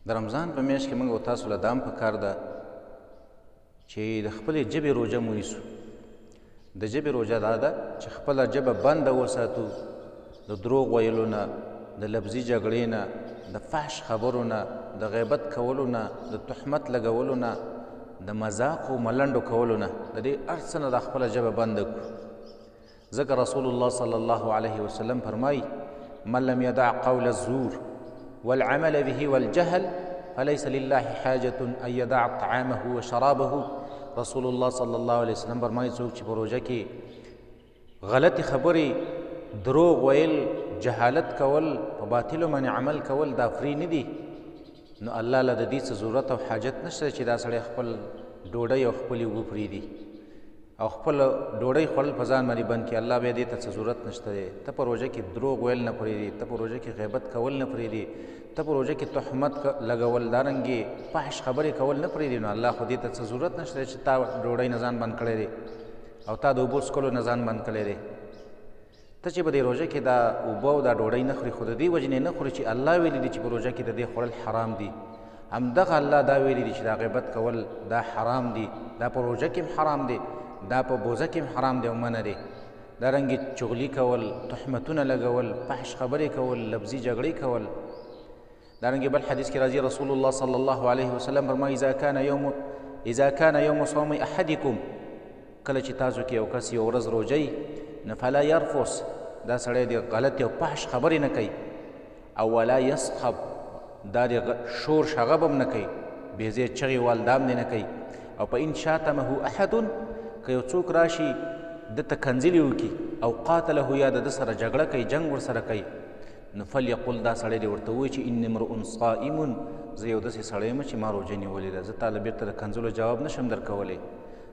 د رمضان په میاشت کې موږ او تاسو له دام پکار ده چې د خپلې ژبې روژه مو نیسو. د ژبې روژه دا ده چې خپله ژبه بنده وساتو د دروغ ویلو نه، د لفظي جګړې نه، د فحش خبرو نه، د غیبت کولو نه، د تهمت لګولو نه، د مذاق او ملنډو کولو نه، د دې هر څه نه د خپله ژبه بنده کړو. ځکه رسول الله صلی الله علیه وسلم فرمایي: من لم يدع قول الزور والعمل به والجهل فليس لله حاجة أن يدع طعامه وشرابه. رسول الله صلی الله علیه وسلم فرمایي څوک چې په روژه کې غلطې خبرې، دروغ ویل، جهالت کول، په باطلو باندې عمل کول دا فری نه دي، نو الله له د دې څه ضرورت او حاجت نشته چې دا سړی خپل ډوډۍ او خپلې اوبه پرېږدي او خپل ډوډۍ خوړل په ځان باندې بند کړي. الله بیا دې ته څه ضرورت نشته دی. ته په روژه کې دروغ ویل نه پرېږدي، ته په روژه کې غیبت کول نه پرېږدي، ته په روژه کې تهمت لګول، دارنګې فحش خبرې کول نه پرېږدي، نو الله خو دې ته څه ضرورت نشته دی چې تا ډوډۍ نه ځان بند کړی دی او تا د اوبو څښلو نه ځان بند کړی دی. ته چې په دې روژه کې دا اوبه او دا ډوډۍ نه خوري، خو د دې وجې نه خوري چې الله ویلي دي چې په روژه کې د دې خوړل حرام دي. همدغه الله دا ویلي دي چې دا غیبت کول دا حرام دي، دا په روژه کې هم حرام دي، دا په بوزه کې هم حرام دی او منع دی. دارنګې چغلي کول، تهمتونه لګول، فحش خبرې کول، لفظي جګړې کول. دارنګې بل حدیث کې راځي رسول الله صلی الله علیه وسلم فرمایي: اذا كان یوم صوم احدکم، کله چې تاسو کې یو کس یو ورځ روژه نو فلا یرفس، دا سړی د غلطې او فحش خبرې نه کوي، او ولا یصخب، دا د شور شغب هم نه کوي، بې ځایه چغې والدام دې نه کوي. او په ان شاتمه احد، که یو څوک راشي دته کنځلې وکړي او قاتله، یا د ده سره جګړه کوي، جنګ ورسره کوي، نو فلیقل، دا سړی دې ورته ووایي چې اني امرؤ صائم، زه یو داسې سړی یم چې ما روژه نیولې ده، زه تا له بیرته د کنځلو جواب نشم درکولی،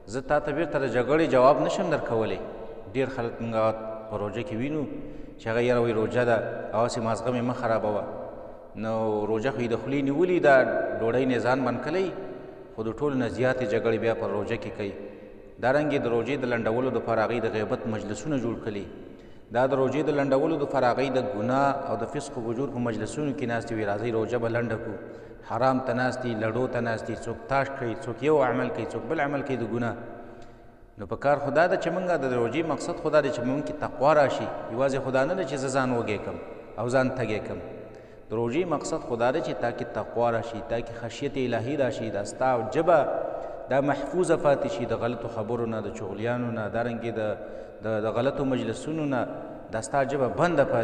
زه تا ته بیرته د جګړې جواب نشم درکولی. ډېر خلک موږ په روژه کې وینو چې هغه یاره وایي روژه ده، هغسې مازغه مې مه خرابوه، نو روژه خو یې د خولې نیولي، دا ډوډۍ نه ځان بند کړی، خو د ټولو نه زیاتې جګړې بیا په روژه کې کوي. دارنګې د روژې د لنډولو دپاره هغوی د غیبت مجلسونه جوړ کړي. دا د روژې د لنډولو دپاره هغوی د ګناه او د فسق و فجور په مجلسونو کې ناست وي، راځئ روژه به لنډه کړو، حرام ته ناست دي، لړو ته ناست دي، څوک تاش کوي، څوک یو عمل کوي، څوک بل عمل کوي د ګناه. نو په کار خدا ده چې موږ د روژې مقصد خدا دی چې موږ کې تقوا راشي، یوازې خدا نه ده چې زه ځان وږی کړم او ځان تږی کړم. د روژې مقصد خدا دی چې تا کې تقوا راشي، تا کې خشیت الهي راشي، دا ستا ژبه دا محفوظه پاتې شي د غلطو خبرو نه، د چغلیانو نه، دارنګې د غلطو مجلسونو نه، دا ستا ژبه بنده پاتې